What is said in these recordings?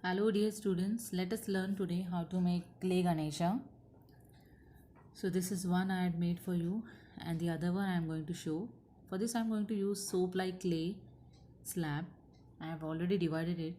Hello dear students, let us learn today how to make clay Ganesha. So this is one I had made for you and the other one I am going to show. For this I am going to use soap like clay slab. I have already divided it.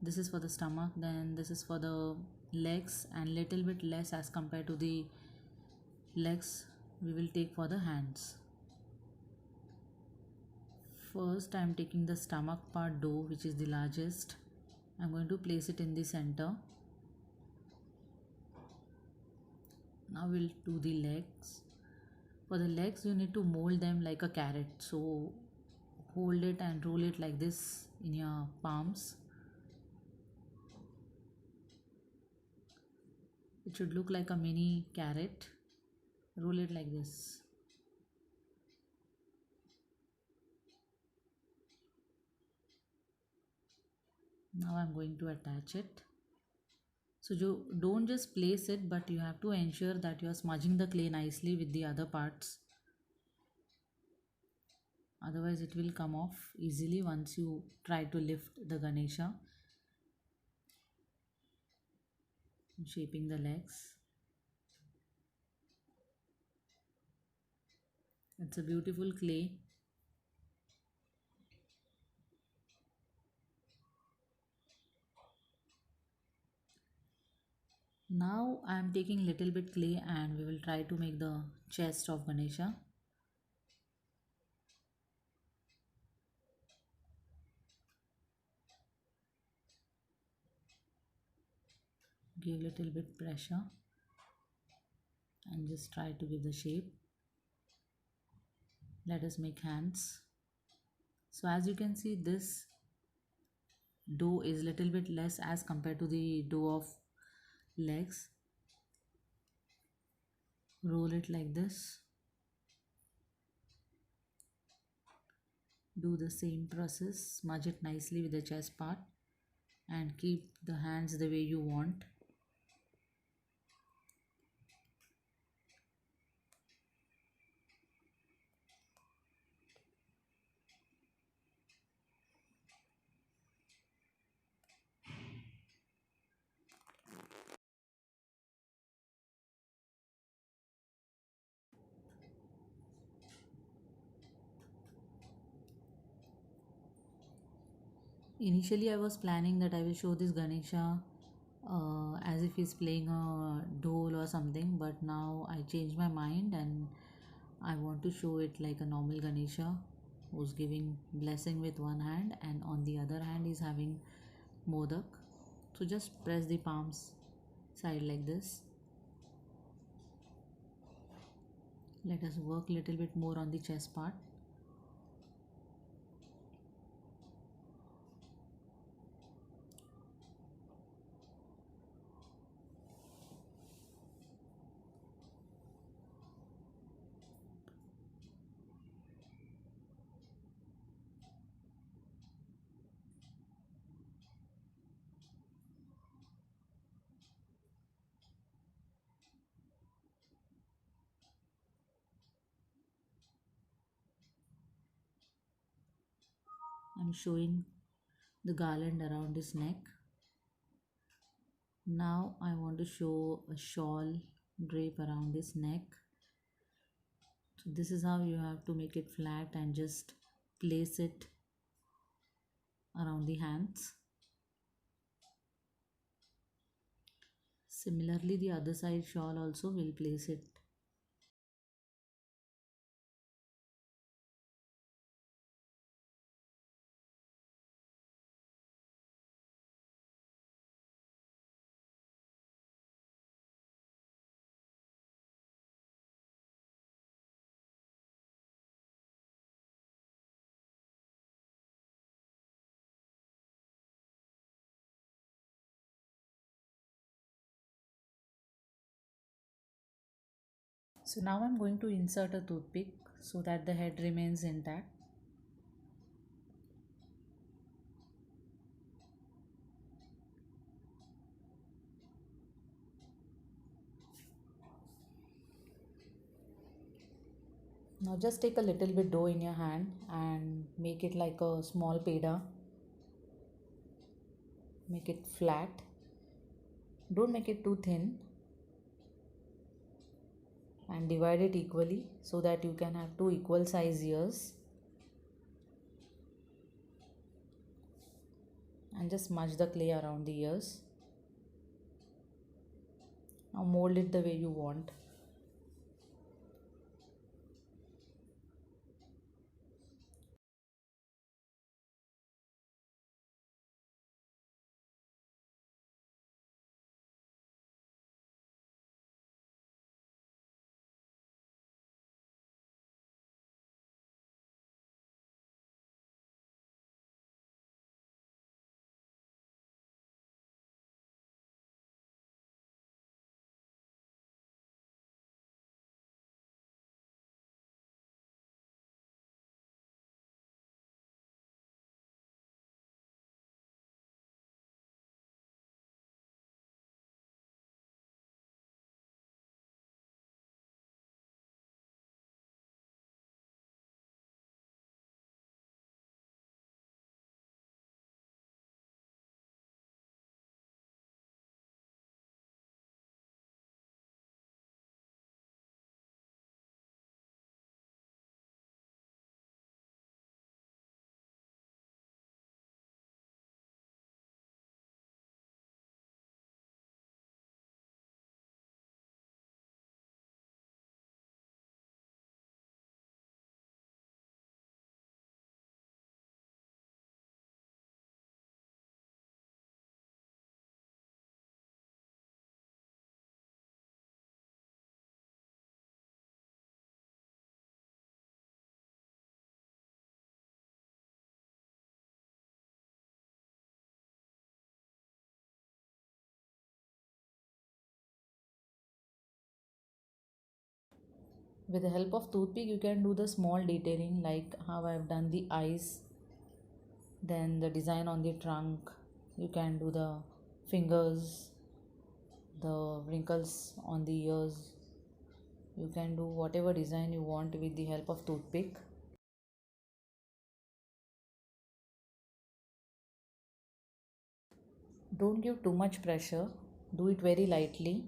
This is for the stomach, then this is for the legs and little bit less as compared to the legs we will take for the hands. First I am taking the stomach part dough, which is the largest. I am going to place it in the center. Now we'll do the legs. For the legs you need to mold them like a carrot, so hold it and roll it like this in your palms. It should look like a mini carrot. Roll it like this. Now I'm going to attach it. So you don't just place it, but you have to ensure that you are smudging the clay nicely with the other parts. Otherwise it will come off easily once you try to lift the Ganesha. Shaping the legs. It's a beautiful clay. Now I am taking little bit clay and we will try to make the chest of Ganesha. Give little bit pressure and just try to give the shape. Let us make hands. So as you can see, this dough is little bit less as compared to the dough of legs. Roll it like this. Do the same process, smudge it nicely with the chest part and keep the hands the way you want. Initially I was planning that I will show this Ganesha as if he's playing a dole or something, but now I changed my mind and I want to show it like a normal Ganesha who's giving blessing with one hand and on the other hand is having modak. So just press the palms side like this. Let us work little bit more on the chest part. I'm showing the garland around his neck. Now I want to show a shawl drape around his neck. So this is how you have to make it flat and just place it around the hands. Similarly, the other side shawl also will place it. So now I'm going to insert a toothpick so that the head remains intact. Now just take a little bit dough in your hand and make it like a small peda. make it flat. Don't make it too thin, and divide it equally so that you can have two equal size ears. And just smudge the clay around the ears. Now mold it the way you want. With the help of toothpick, you can do the small detailing like how I've done the eyes, then the design on the trunk. You can do the fingers, the wrinkles on the ears. You can do whatever design you want with the help of toothpick. Don't give too much pressure, do it very lightly.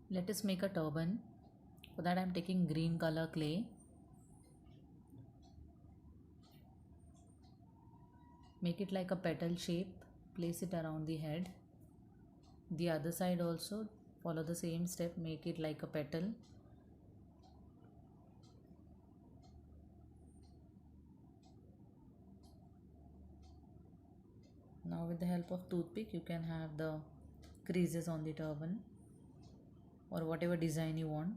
Let us make a turban. For that I am taking green color clay. Make it like a petal shape. Place it around the head. The other side also follow the same step. Make it like a petal. Now with the help of toothpick you can have the creases on the turban or whatever design you want.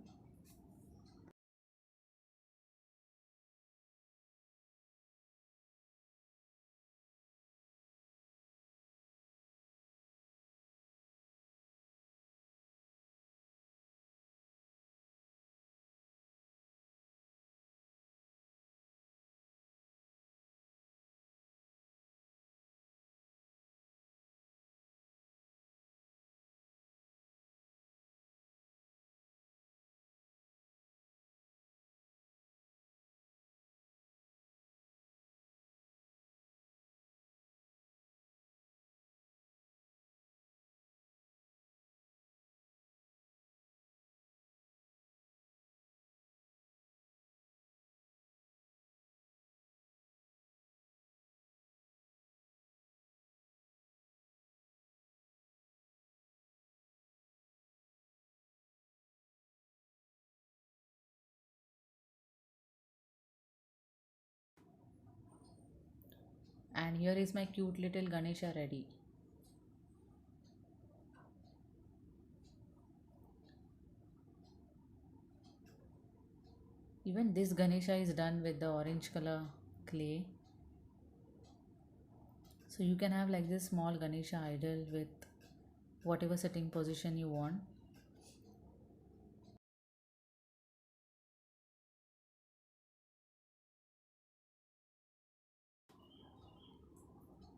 And here is my cute little Ganesha ready. Even this Ganesha is done with the orange color clay. So you can have like this small Ganesha idol with whatever sitting position you want.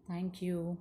Thank you.